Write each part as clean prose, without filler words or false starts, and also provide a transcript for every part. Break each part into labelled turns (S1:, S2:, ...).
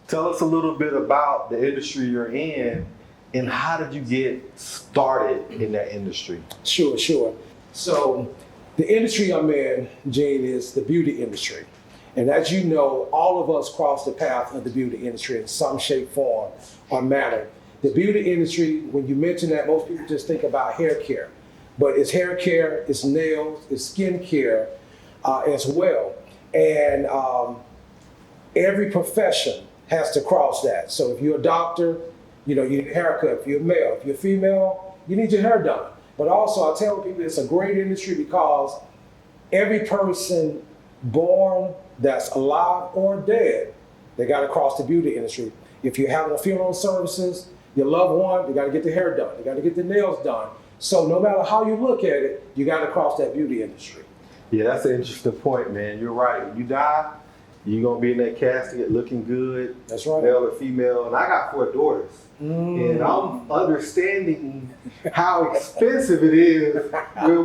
S1: Tell us a little bit about the industry you're in and how did you get started in that industry?
S2: Sure. So the industry I'm in, Gene, is the beauty industry. And as you know, all of us cross the path of the beauty industry in some shape, form, or manner. The beauty industry, when you mention that, most people just think about hair care. But it's hair care, it's nails, it's skin care as well. And every profession has to cross that. So if you're a doctor, you need a haircut. If you're a male, if you're female, you need your hair done. But also, I tell people it's a great industry because every person born that's alive or dead, they got to cross the beauty industry. If you're having a funeral services, your loved one, they got to get the hair done. They got to get the nails done. So no matter how you look at it, you got to cross that beauty industry.
S1: Yeah, that's an interesting point, man. You're right. When you die, you're going to be in that casket looking good.
S2: That's right.
S1: Male or female. And I got 4 daughters. And I'm understanding how expensive it is with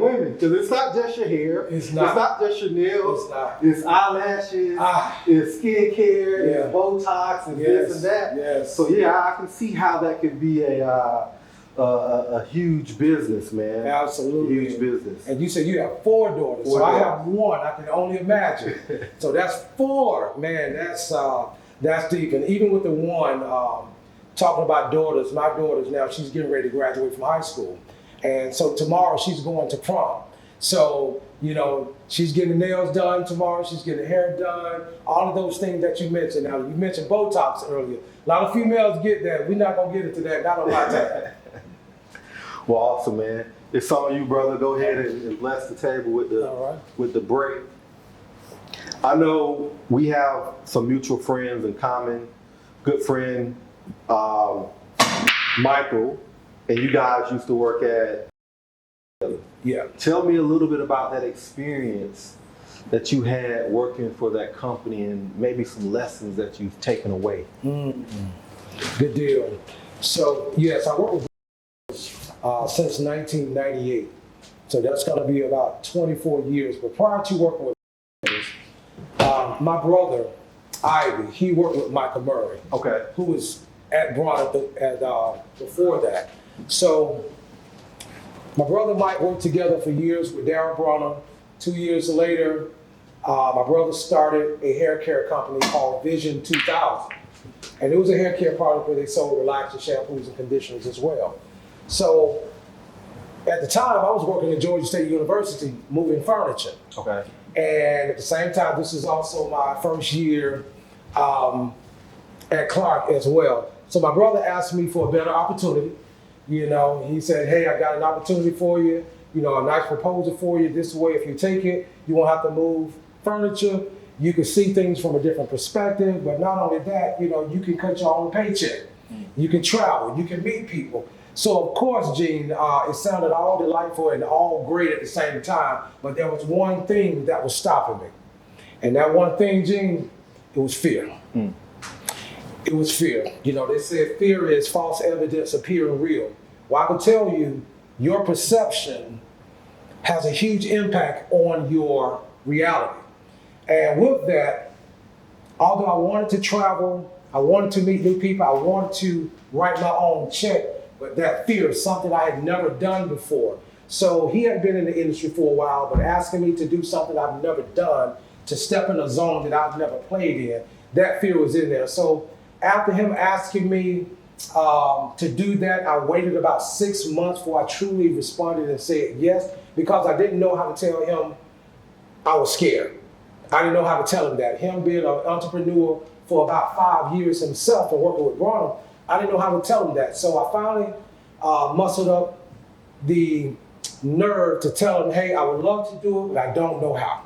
S1: women. Because it's not just your hair.
S2: It's not
S1: just your nails.
S2: It's not.
S1: It's eyelashes. It's skin care.
S2: Yeah.
S1: It's Botox and this and that.
S2: Yes.
S1: So yeah, I can see how that could be a huge business, man.
S2: Absolutely.
S1: Huge business.
S2: And you said you have 4 daughters. So I have 1. I can only imagine. So that's 4. Man, that's deep. And even with the 1, talking about daughters, my daughter's now, she's getting ready to graduate from high school. And so tomorrow she's going to prom. So, she's getting the nails done tomorrow, she's getting the hair done, all of those things that you mentioned. Now, you mentioned Botox earlier. A lot of females get that. We're not going to get into that, not on my time.
S1: Well, awesome, man. It's on you, brother. Go ahead and bless the table with the break. I know we have some mutual friends in common. Good friend, Michael, and you guys used to work at.
S2: Yeah.
S1: Tell me a little bit about that experience that you had working for that company and maybe some lessons that you've taken away.
S2: Good deal. So, yes, I worked with since 1998. So that's going to be about 24 years. But prior to working with my brother, Ivy, he worked with Michael Murray, who was at Braun before that. So my brother Mike worked together for years with Darryl Brunner. 2 years later, my brother started a hair care company called Vision 2000. And it was a hair care product where they sold relaxing shampoos and conditioners as well. So at the time, I was working at Georgia State University moving furniture. And at the same time, this is also my first year at Clark as well. So my brother asked me for a better opportunity. He said, hey, I got an opportunity for you, a nice proposal for you. This way, if you take it, you won't have to move furniture. You can see things from a different perspective. But not only that, you can cut your own paycheck. You can travel. You can meet people. So, of course, Gene, it sounded all delightful and all great at the same time. But there was one thing that was stopping me. And that one thing, Gene, it was fear. It was fear. They said fear is false evidence appearing real. Well, I can tell you, your perception has a huge impact on your reality. And with that, although I wanted to travel, I wanted to meet new people, I wanted to write my own check, but that fear is something I had never done before. So he had been in the industry for a while, but asking me to do something I've never done, to step in a zone that I've never played in, that fear was in there. So after him asking me to do that, I waited about 6 months before I truly responded and said yes, because I didn't know how to tell him I was scared. I didn't know how to tell him that. Him being an entrepreneur for about 5 years himself and working with Braun, I didn't know how to tell him that. So I finally mustered up the nerve to tell him, hey, I would love to do it, but I don't know how.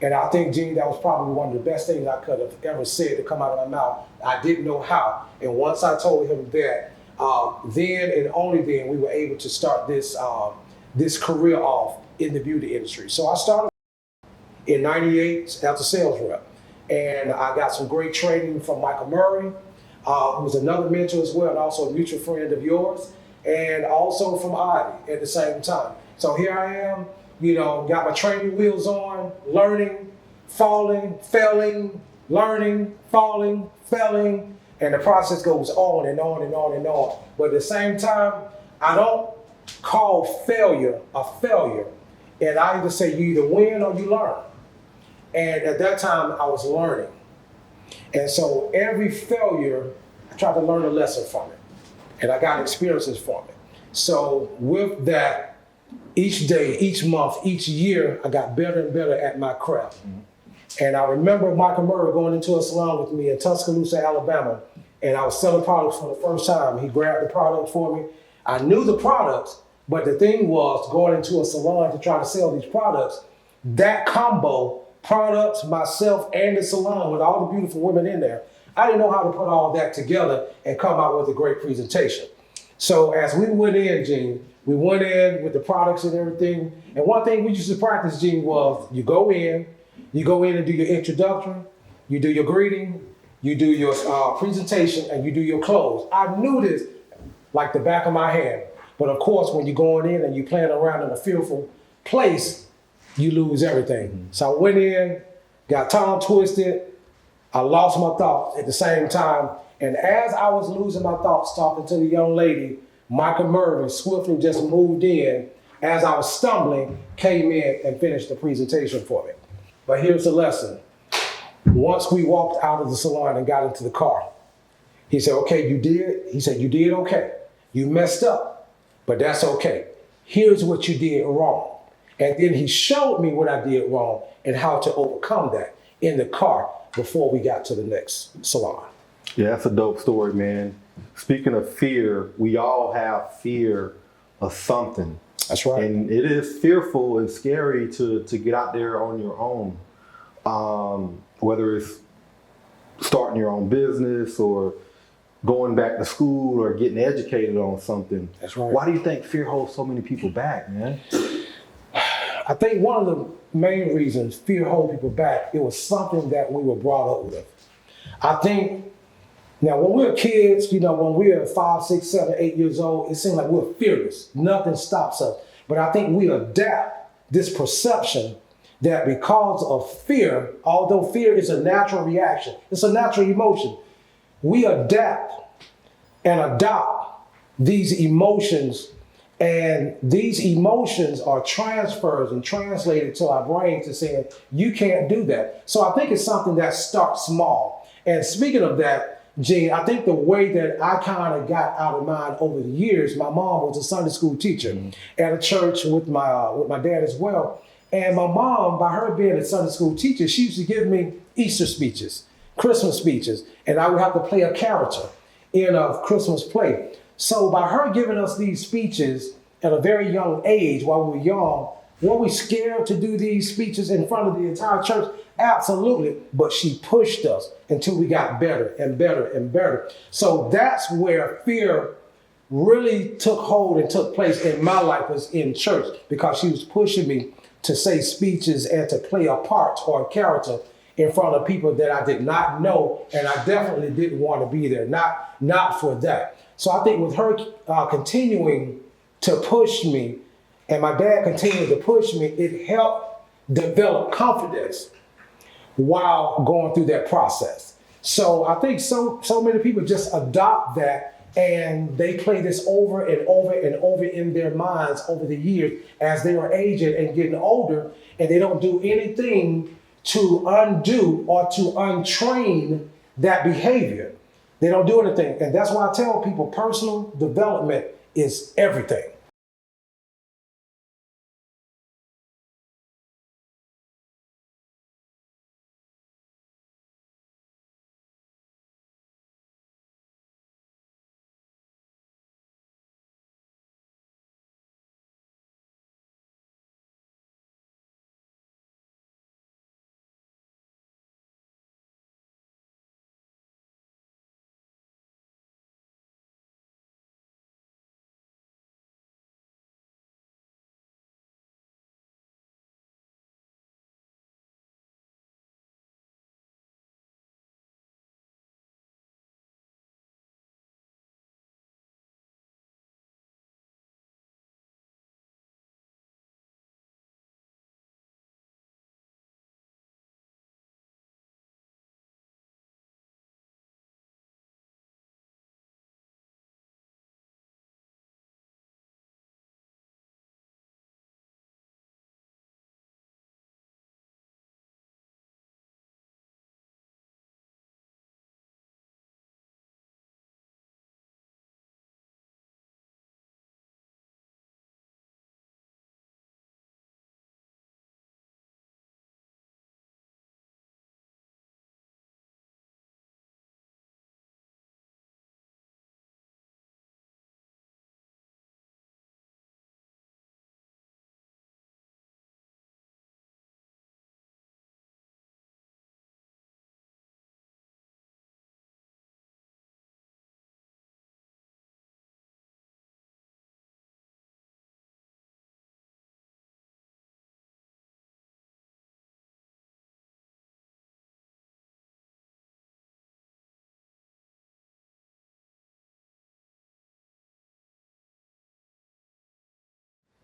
S2: And I think, Gene, that was probably one of the best things I could have ever said to come out of my mouth. I didn't know how. And once I told him that, then and only then we were able to start this career off in the beauty industry. So I started in '98 as a sales rep. And I got some great training from Michael Murray, who was another mentor as well, and also a mutual friend of yours, and also from Ivy at the same time. So here I am, got my training wheels on, learning, falling, failing, learning, falling, failing, and the process goes on and on and on and on. But at the same time, I don't call failure a failure. And I either say you either win or you learn. And at that time, I was learning. And so every failure, I tried to learn a lesson from it. And I got experiences from it. So with that, each day, each month, each year, I got better and better at my craft. And I remember Michael Murray going into a salon with me in Tuscaloosa, Alabama, and I was selling products for the first time. He grabbed the product for me. I knew the products, but the thing was going into a salon to try to sell these products, that combo, products, myself, and the salon with all the beautiful women in there, I didn't know how to put all that together and come out with a great presentation. So as we went in, Gene, we went in with the products and everything. And one thing we used to practice, Gene, was you go in and do your introduction, you do your greeting, you do your presentation, and you do your close. I knew this like the back of my hand. But of course, when you're going in and you're playing around in a fearful place, you lose everything. So I went in, got tongue twisted, I lost my thoughts at the same time. And as I was losing my thoughts talking to the young lady, Michael Murray swiftly just moved in. As I was stumbling, came in and finished the presentation for me. But here's the lesson. Once we walked out of the salon and got into the car, he said, okay, you did? He said, you did okay. You messed up, but that's okay. Here's what you did wrong. And then he showed me what I did wrong and how to overcome that in the car before we got to the next salon.
S1: Yeah, that's a dope story, man. Speaking of fear, we all have fear of something.
S2: That's right.
S1: And it is fearful and scary to get out there on your own. Whether it's starting your own business or going back to school or getting educated on something.
S2: That's right.
S1: Why do you think fear holds so many people back, man?
S2: I think one of the main reasons fear holds people back, it was something that we were brought up with. I think, now when we're kids, when we're 5, 6, 7, 8 years old, it seems like we're fearless. Nothing stops us. But I think we adapt this perception that because of fear, although fear is a natural reaction, it's a natural emotion, we adapt and adopt these emotions, and these emotions are transferred and translated to our brain to saying, you can't do that. So I think it's something that starts small. And speaking of that, Gene, I think the way that I kind of got out of mind over the years, my mom was a Sunday school teacher at a church with my dad as well. And my mom, by her being a Sunday school teacher, she used to give me Easter speeches, Christmas speeches, and I would have to play a character in a Christmas play. So by her giving us these speeches at a very young age, while we were young, were we scared to do these speeches in front of the entire church? Absolutely, but she pushed us until we got better and better and better. So that's where fear really took hold and took place in my life, was in church, because she was pushing me to say speeches and to play a part or a character in front of people that I did not know, and I definitely didn't want to be there, not for that. So I think with her continuing to push me, and my dad continued to push me, it helped develop confidence while going through that process. So I think so many people just adopt that, and they play this over and over and over in their minds over the years as they are aging and getting older, and they don't do anything to undo or to untrain that behavior. They don't do anything. And that's why I tell people personal development is everything.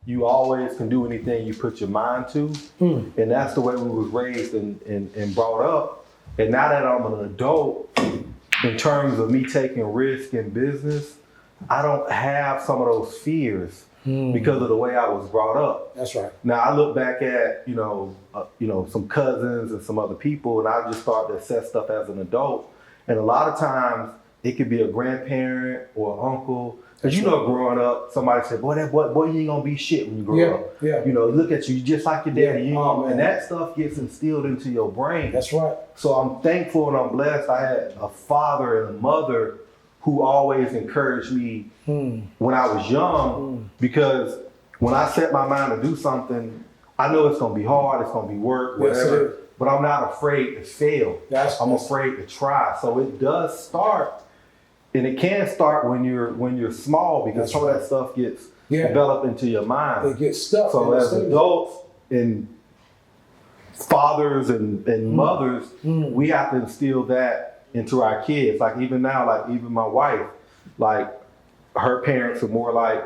S1: you always can do anything you put your mind to. And that's the way we was raised and brought up. And now that I'm an adult, in terms of me taking risk in business, I don't have some of those fears because of the way I was brought up.
S2: That's right.
S1: Now I look back at, some cousins and some other people, and I just start to assess stuff as an adult. And a lot of times it could be a grandparent or an uncle. Because growing up, somebody said, boy, you ain't gonna be shit when you grow up.
S2: Yeah.
S1: Look at you just like your daddy.
S2: Yeah.
S1: And that stuff gets instilled into your brain.
S2: That's right.
S1: So I'm thankful and I'm blessed. I had a father and a mother who always encouraged me when I was young, because when I set my mind to do something, I know it's gonna be hard, it's gonna be work, whatever, but I'm not afraid to fail. I'm afraid to try. So it does start, and it can start when you're small, because some of that stuff gets developed into your mind.
S2: It gets stuck.
S1: So as adults and fathers and mothers, we have to instill that into our kids. Like even now, like even my wife, like her parents are more like,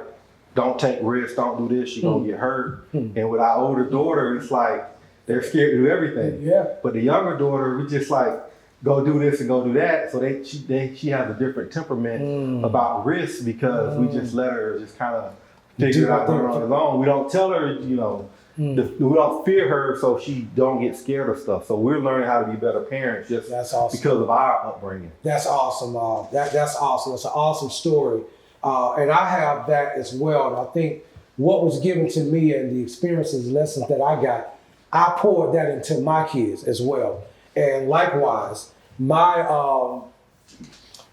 S1: don't take risks, don't do this, you're gonna get hurt. And with our older daughter, it's like they're scared to do everything.
S2: Yeah.
S1: But the younger daughter, we just like, go do this and go do that. So she has a different temperament about risk, because we just let her just kind of figure it out on her own. We don't tell her, we don't fear her so she don't get scared of stuff. So we're learning how to be better parents just because of our upbringing.
S2: That's awesome. That's awesome. It's an awesome story. And I have that as well. And I think what was given to me and the experiences, lessons that I got, I poured that into my kids as well. And likewise, my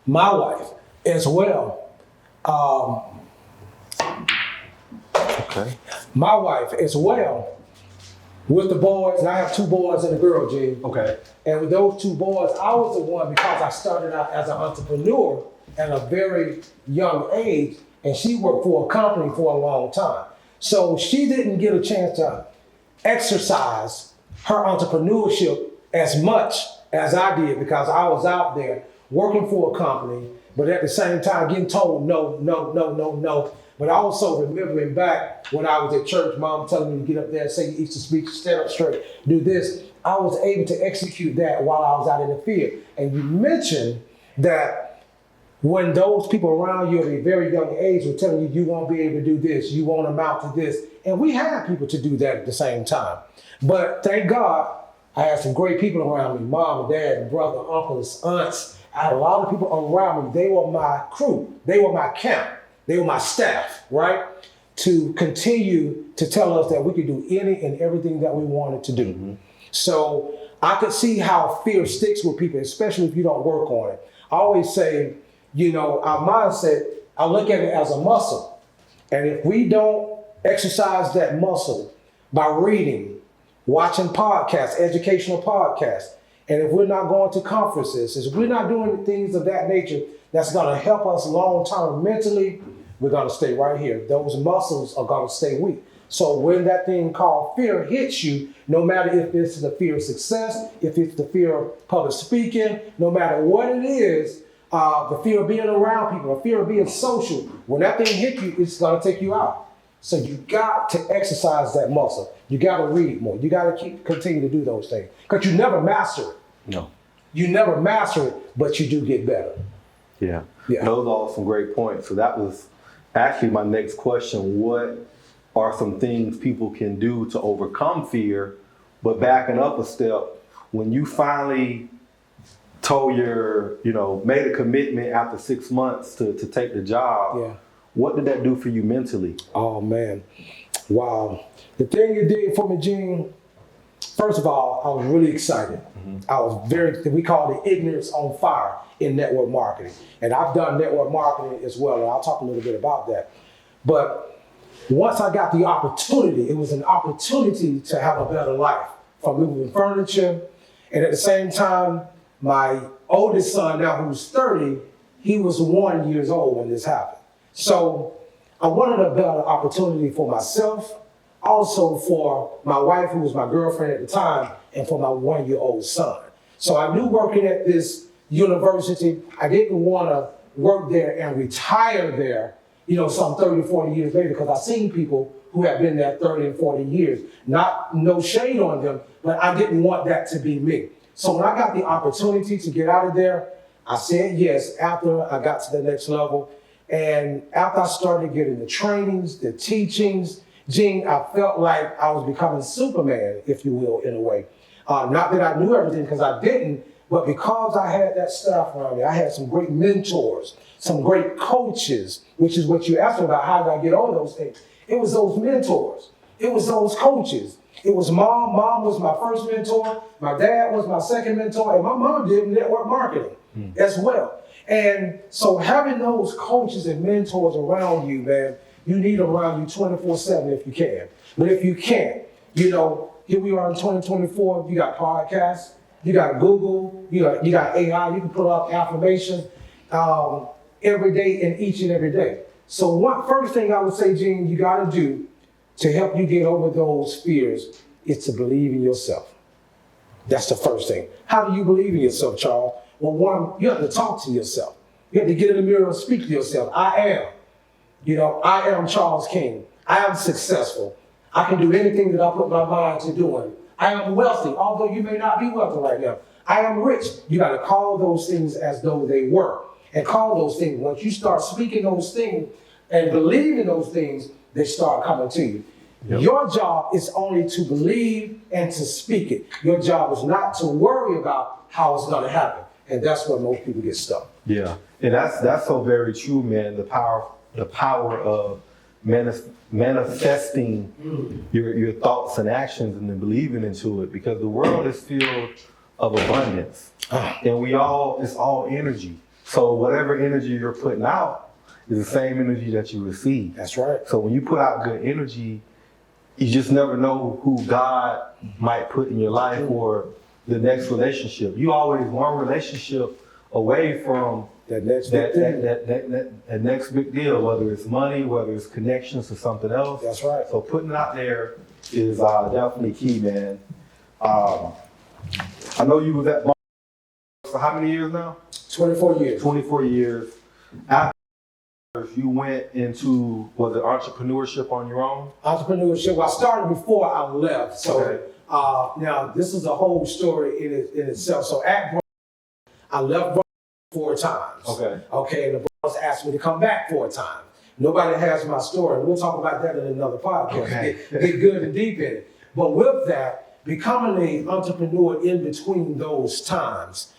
S2: wife as well. My wife as well, with the boys, and I have 2 boys and a girl, Gene.
S1: Okay.
S2: And with those 2 boys, I was the one, because I started out as an entrepreneur at a very young age, and she worked for a company for a long time. So she didn't get a chance to exercise her entrepreneurship as much as I did, because I was out there working for a company, but at the same time getting told no. But also remembering back when I was at church, mom telling me to get up there and say your Easter speech, stand up straight, do this. I was able to execute that while I was out in the field. And you mentioned that when those people around you at a very young age were telling you, you won't be able to do this, you won't amount to this. And we had people to do that at the same time. But thank God, I had some great people around me, mom, dad, brother, uncles, aunts. I had a lot of people around me. They were my crew. They were my camp. They were my staff, right? To continue to tell us that we could do any and everything that we wanted to do. So I could see how fear sticks with people, especially if you don't work on it. I always say, our mindset, I look at it as a muscle. And if we don't exercise that muscle by reading, watching podcasts, educational podcasts, and if we're not going to conferences, if we're not doing things of that nature that's going to help us long term mentally, we're going to stay right here. Those muscles are going to stay weak. So when that thing called fear hits you, no matter if it's the fear of success, if it's the fear of public speaking, no matter what it is, the fear of being around people, the fear of being social, when that thing hits you, it's going to take you out. So you got to exercise that muscle. You got to read more. You got to continue to do those things, because you never master it.
S1: No.
S2: You never master it, but you do get better.
S1: Yeah. Those are some great points. So that was actually my next question. What are some things people can do to overcome fear? But backing up a step, when you finally told made a commitment after 6 months to take the job, what did that do for you mentally?
S2: Oh man, wow. The thing it did for me, Gene, first of all, I was really excited. I was we call it ignorance on fire in network marketing. And I've done network marketing as well, and I'll talk a little bit about that. But once I got the opportunity, it was an opportunity to have a better life, from moving furniture. And at the same time, my oldest son now, who's 30, he was 1 year old when this happened. So I wanted a better opportunity for myself, also for my wife, who was my girlfriend at the time, and for my 1-year-old son. So I knew working at this university, I didn't want to work there and retire there some 30, 40 years later, because I've seen people who have been there 30 and 40 years. No shade on them, but I didn't want that to be me. So when I got the opportunity to get out of there, I said yes after I got to the next level. And after I started getting the trainings, the teachings, Gene, I felt like I was becoming Superman, if you will, in a way. Not that I knew everything, because I didn't, but because I had that staff around me, I had some great mentors, some great coaches, which is what you asked me about, how did I get over those things? It was those mentors. It was those coaches. It was mom. Mom was my first mentor. My dad was my second mentor. And my mom did network marketing as well. And so having those coaches and mentors around you, man, you need them around you 24/7 if you can. But if you can't, here we are in 2024, you got podcasts, you got Google, you got AI, you can put up affirmations every day and each and every day. So first thing I would say, Gene, you got to do to help you get over those fears is to believe in yourself. That's the first thing. How do you believe in yourself, Charles? Well, one, you have to talk to yourself. You have to get in the mirror and speak to yourself. I am Charles King. I am successful. I can do anything that I put my mind to doing. I am wealthy, although you may not be wealthy right now. I am rich. You got to call those things as though they were. And call those things. Once you start speaking those things and believing those things, they start coming to you. Yep. Your job is only to believe and to speak it. Your job is not to worry about how it's going to happen. And that's where most people get stuck.
S1: Yeah, and that's so very true, man. The power of manifesting your thoughts and actions and then believing into it, because the world is filled of abundance, and it's all energy. So whatever energy you're putting out is the same energy that you receive.
S2: That's right.
S1: So when you put out good energy, you just never know who God might put in your life or the next relationship. You always one relationship away from
S2: that
S1: next big deal, whether it's money, whether it's connections to something else.
S2: That's right.
S1: So putting it out there is definitely key, man. I know you was at Bar for how many years now?
S2: 24 years.
S1: 24 years. After you went into, was it entrepreneurship on your own?
S2: Entrepreneurship. Well, I started before I left. So
S1: okay.
S2: Now this is a whole story in itself. So at Brown, I left Brown 4 times. Okay, and the Browns asked me to come back 4 times. Nobody has my story. We'll talk about that in another podcast.
S1: Okay.
S2: Get good and deep in it. But with that, becoming an entrepreneur in between those times,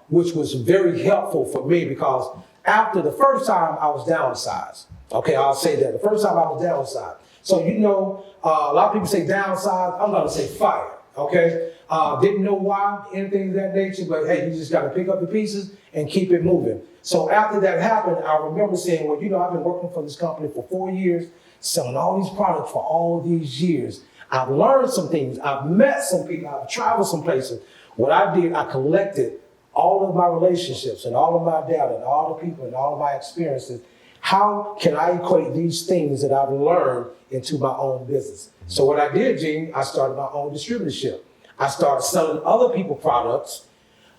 S2: which was very helpful for me, because after the first time I was downsized. Okay, I'll say that. The first time I was downsized. So a lot of people say downsized, I'm gonna say fired, okay? Didn't know why, anything of that nature, but hey, you just gotta pick up the pieces and keep it moving. So after that happened, I remember saying, well, I've been working for this company for 4 years, selling all these products for all these years. I've learned some things, I've met some people, I've traveled some places. What I did, I collected all of my relationships and all of my data and all the people and all of my experiences. How can I equate these things that I've learned into my own business? So what I did, Gene, I started my own distributorship. I started selling other people's products.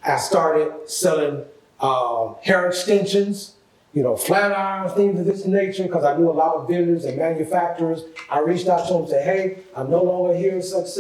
S2: I started selling hair extensions, flat irons, things of this nature, because I knew a lot of vendors and manufacturers. I reached out to them and said, hey, I'm no longer here, such.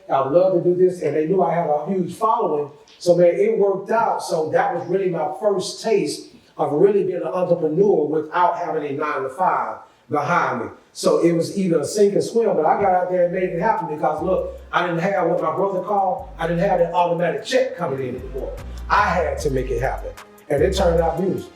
S2: I would love to do this. And they knew I had a huge following. So man, it worked out. So that was really my first taste of really being an entrepreneur without having a 9-to-5 behind me. So it was either a sink or swim, but I got out there and made it happen because look, I didn't have what my brother called, I didn't have that automatic check coming in anymore. I had to make it happen. And it turned out beautiful.